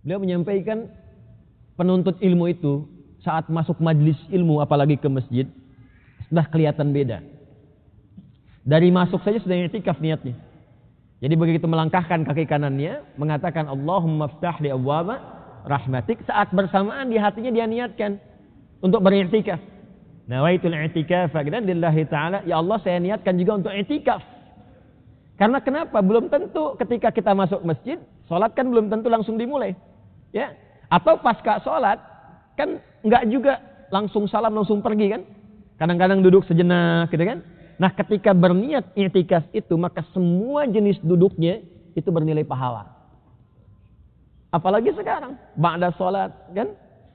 Beliau menyampaikan penuntut ilmu itu saat masuk majlis ilmu apalagi ke masjid sudah kelihatan beda. Dari masuk saja sudah i'tikaf niatnya. Jadi begitu melangkahkan kaki kanannya mengatakan Allahumma ftah li abwaba rahmatik, saat bersamaan di hatinya dia niatkan untuk beriktikaf. Nawaitul i'tikaf lillahi ta'ala, ya Allah saya niatkan juga untuk i'tikaf. Karena kenapa? Belum tentu ketika kita masuk masjid, sholat kan belum tentu langsung dimulai. Ya, atau pasca sholat kan enggak juga langsung salam langsung pergi kan? Kadang-kadang duduk sejenak gitu kan? Nah, ketika berniat i'tikaf itu maka semua jenis duduknya itu bernilai pahala. Apalagi sekarang ba'da sholat kan?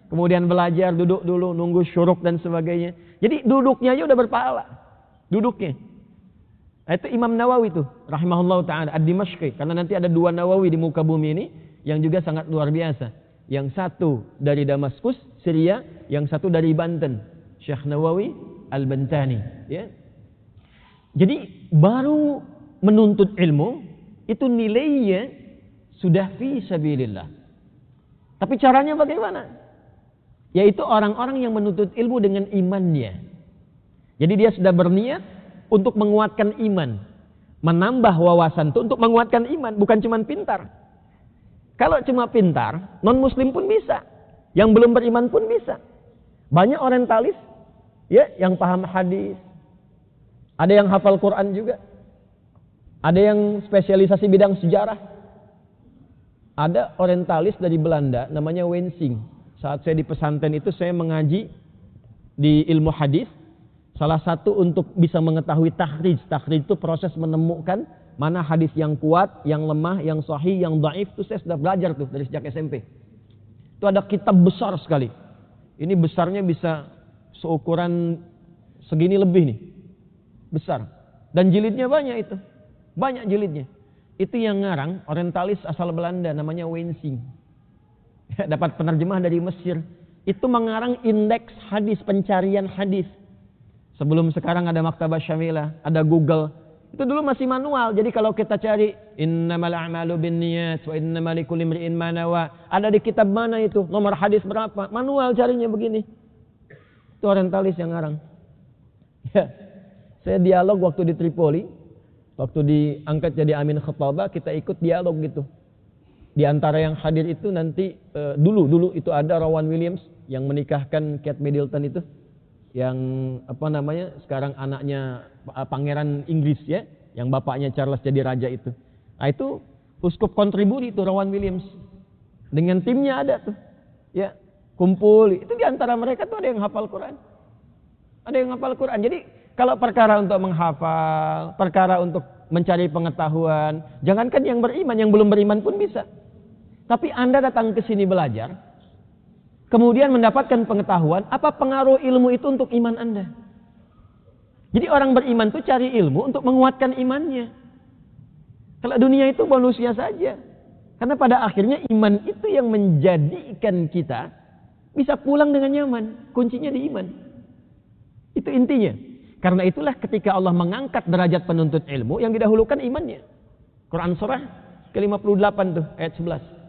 Kemudian belajar, duduk dulu, nunggu syuruk dan sebagainya. Jadi duduknya aja udah berpahala. Duduknya. Nah, itu Imam Nawawi tuh, rahimahullah ta'ala, ad-Dimashqi. Karena nanti ada 2 Nawawi di muka bumi ini yang juga sangat luar biasa. Yang satu dari Damaskus, Syria, yang satu dari Banten, Syekh Nawawi Al-Bantani. Ya. Jadi baru menuntut ilmu, itu nilainya sudah fi sabilillah. Tapi caranya bagaimana? Yaitu orang-orang yang menuntut ilmu dengan imannya. Jadi dia sudah berniat untuk menguatkan iman. Menambah wawasan itu untuk menguatkan iman. Bukan cuma pintar. Kalau cuma pintar, non-muslim pun bisa. Yang belum beriman pun bisa. Banyak orientalis ya, yang paham hadis. Ada yang hafal Quran juga. Ada yang spesialisasi bidang sejarah. Ada orientalis dari Belanda namanya Wensing. Saat saya di pesantren itu saya mengaji di ilmu hadis. Salah satu untuk bisa mengetahui takhrij. Takhrij itu proses menemukan mana hadis yang kuat, yang lemah, yang sahih, yang dhaif. Itu saya sudah belajar tuh dari sejak SMP. Itu ada kitab besar sekali. Ini besarnya bisa seukuran segini lebih nih. Besar. Dan jilidnya banyak itu. Banyak jilidnya. Itu yang ngarang orientalis asal Belanda namanya Wensing. Dapat penerjemah dari Mesir. Itu mengarang indeks hadis, pencarian hadis. Sebelum sekarang ada Maktabah Syamilah, ada Google. Itu dulu masih manual. Jadi kalau kita cari innamal a'malu binniyat wa innamal likulli imri'in ma nawa, ada di kitab mana itu? Nomor hadis berapa? Manual carinya begini. Itu orientalis yang ngarang. Ya. Saya dialog waktu di Tripoli. Waktu diangkat jadi Amin Khattabah, kita ikut dialog gitu. Di antara yang hadir itu nanti dulu itu ada Rowan Williams yang menikahkan Kate Middleton itu, yang apa namanya sekarang anaknya pangeran Inggris ya, yang bapaknya Charles jadi raja itu. Nah itu uskup kontriburi itu Rowan Williams dengan timnya ada tuh, ya kumpul. Itu di antara mereka tuh ada yang hafal Quran, ada yang hafal Quran. Jadi kalau perkara untuk menghafal, perkara untuk mencari pengetahuan, jangankan yang beriman, yang belum beriman pun bisa. Tapi Anda datang ke sini belajar, kemudian mendapatkan pengetahuan, apa pengaruh ilmu itu untuk iman Anda? Jadi orang beriman itu cari ilmu untuk menguatkan imannya. Kalau dunia itu bonusnya saja. Karena pada akhirnya iman itu yang menjadikan kita bisa pulang dengan nyaman. Kuncinya di iman. Itu intinya. Karena itulah ketika Allah mengangkat derajat penuntut ilmu, yang didahulukan imannya. Quran surah ke-58 tuh, ayat 11.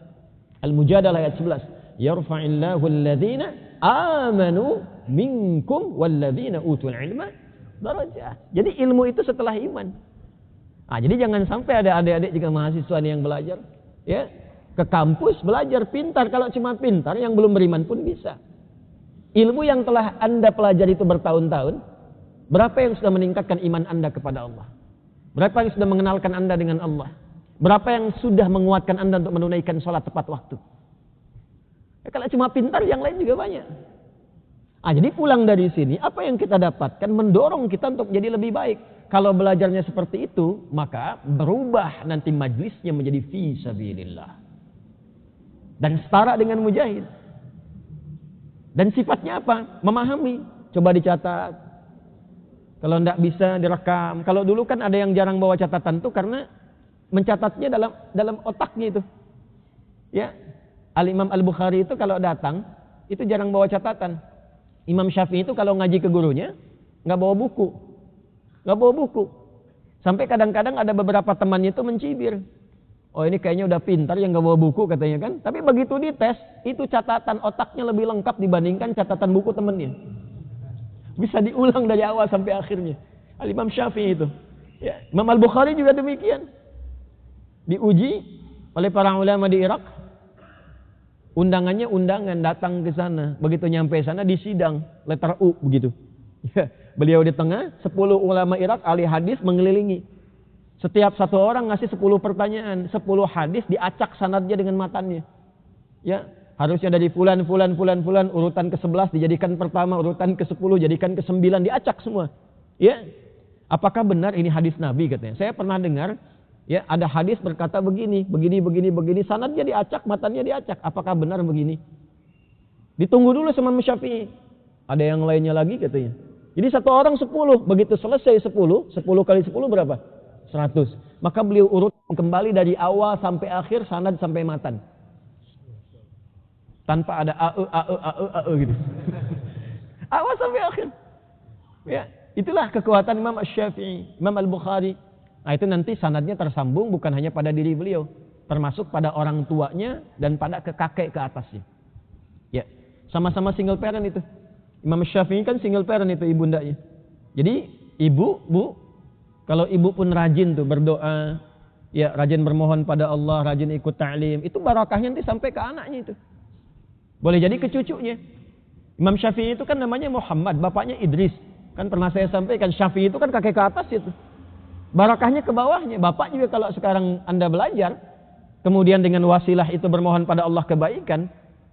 Al-Mujadalah ayat 11. Yarfa'illahu alladhina amanu minkum walladhina utul ilma darajat. Jadi ilmu itu setelah iman. Nah, jadi jangan sampai ada adik-adik juga mahasiswa nih yang belajar, ya, ke kampus belajar pintar. Kalau cuma pintar, yang belum beriman pun bisa. Ilmu yang telah Anda pelajari itu bertahun-tahun, berapa yang sudah meningkatkan iman Anda kepada Allah? Berapa yang sudah mengenalkan Anda dengan Allah? Berapa yang sudah menguatkan Anda untuk menunaikan sholat tepat waktu? Ya, kalau cuma pintar, yang lain juga banyak. Ah, jadi pulang dari sini, apa yang kita dapatkan mendorong kita untuk jadi lebih baik. Kalau belajarnya seperti itu, maka berubah nanti majlisnya menjadi fi sabilillah. Dan setara dengan mujahid. Dan sifatnya apa? Memahami. Coba dicatat. Kalau tidak bisa direkam. Kalau dulu kan ada yang jarang bawa catatan tuh karena mencatatnya dalam otaknya itu. Ya. Al-Imam Al-Bukhari itu kalau datang itu jarang bawa catatan. Imam Syafi'i itu kalau ngaji ke gurunya nggak bawa buku. Nggak bawa buku. Sampai kadang-kadang ada beberapa temannya itu mencibir. Oh ini kayaknya udah pintar yang gak bawa buku katanya kan. Tapi begitu dites, itu catatan otaknya lebih lengkap dibandingkan catatan buku temennya. Bisa diulang dari awal sampai akhirnya. Al-Imam Syafi'i itu. Ya, Imam Al-Bukhari juga demikian. Diuji oleh para ulama di Irak. Undangannya undangan datang ke sana. Begitu nyampe sana disidang. Letter U begitu. Ya, beliau di tengah, 10 ulama Irak ahli hadis mengelilingi. Setiap satu orang ngasih 10 pertanyaan. 10 hadis diacak sanadnya dengan matanya. Ya, harusnya dari fulan, urutan ke-11 dijadikan pertama, urutan ke-10 jadikan ke-9, diacak semua. Ya. Apakah benar ini hadis Nabi katanya? Saya pernah dengar, ya, ada hadis berkata begini, sanadnya diacak, matanya diacak. Apakah benar begini? Ditunggu dulu sama Imam Syafi'i. Ada yang lainnya lagi katanya. Jadi satu orang 10, begitu selesai 10 kali 10 berapa? 100. Maka beliau urut kembali dari awal sampai akhir, sanad sampai matan. Tanpa ada AE gitu. Awal sampai akhir. Ya, itulah kekuatan Imam Asy-Syafi'i, Imam Al-Bukhari. Nah, itu nanti sanadnya tersambung bukan hanya pada diri beliau, termasuk pada orang tuanya dan pada kakek ke atasnya. Ya, sama-sama single parent itu. Imam Syafi'i kan single parent itu ibundanya. Jadi ibu, kalau ibu pun rajin tuh berdoa, ya rajin bermohon pada Allah, rajin ikut ta'lim, itu barakahnya nanti sampai ke anaknya itu. Boleh jadi ke cucunya. Imam Syafi'i itu kan namanya Muhammad, bapaknya Idris. Kan pernah saya sampaikan, Syafi'i itu kan kakek ke atas itu. Barakahnya ke bawahnya. Bapak juga kalau sekarang Anda belajar, kemudian dengan wasilah itu bermohon pada Allah kebaikan,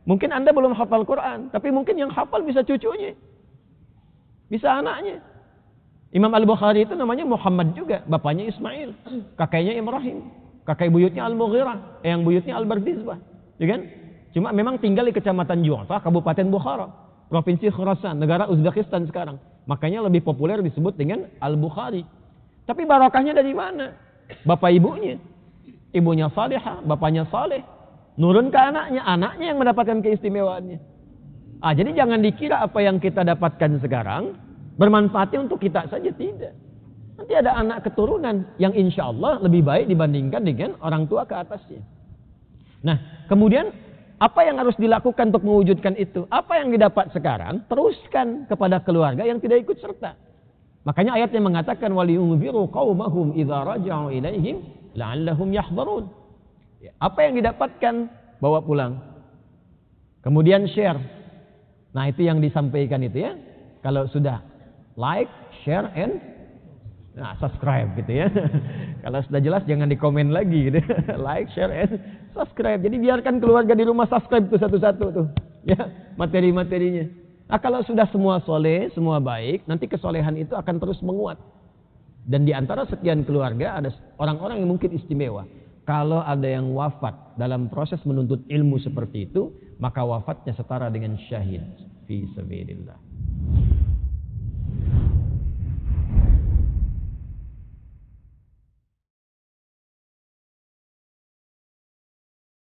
mungkin Anda belum hafal Quran, tapi mungkin yang hafal bisa cucunya. Bisa anaknya. Imam Al-Bukhari itu namanya Muhammad juga, bapaknya Ismail, kakeknya Ibrahim, kakek buyutnya Al-Mughirah, yang buyutnya Al-Bardizbah, ya kan? Cuma memang tinggal di kecamatan Ju'fa, Kabupaten Bukhara, Provinsi Khurasan, negara Uzbekistan sekarang. Makanya lebih populer disebut dengan Al-Bukhari. Tapi barakahnya dari mana? Bapak ibunya. Ibunya salihah, bapaknya saleh. Nurun ke anaknya, anaknya yang mendapatkan keistimewaannya. Jadi jangan dikira apa yang kita dapatkan sekarang bermanfaatnya untuk kita saja, tidak. Nanti ada anak keturunan yang insya Allah lebih baik dibandingkan dengan orang tua ke atasnya. Nah, kemudian apa yang harus dilakukan untuk mewujudkan itu? Apa yang didapat sekarang, teruskan kepada keluarga yang tidak ikut serta. Makanya ayatnya mengatakan waliyunziru qaumahum idza raja'u ilaihim la'allahum yahdharun. Apa yang didapatkan, bawa pulang. Kemudian share. Nah, itu yang disampaikan itu ya. Kalau sudah like, share, and subscribe gitu ya. Kalau sudah jelas jangan di komen lagi gitu. Like, share, and subscribe. Jadi biarkan keluarga di rumah subscribe tuh satu-satu tuh. Ya, materi-materinya. Nah, kalau sudah semua soleh, semua baik, nanti kesolehan itu akan terus menguat. Dan di antara sekian keluarga ada orang-orang yang mungkin istimewa. Kalau ada yang wafat dalam proses menuntut ilmu seperti itu, maka wafatnya setara dengan syahid fi sabilillah.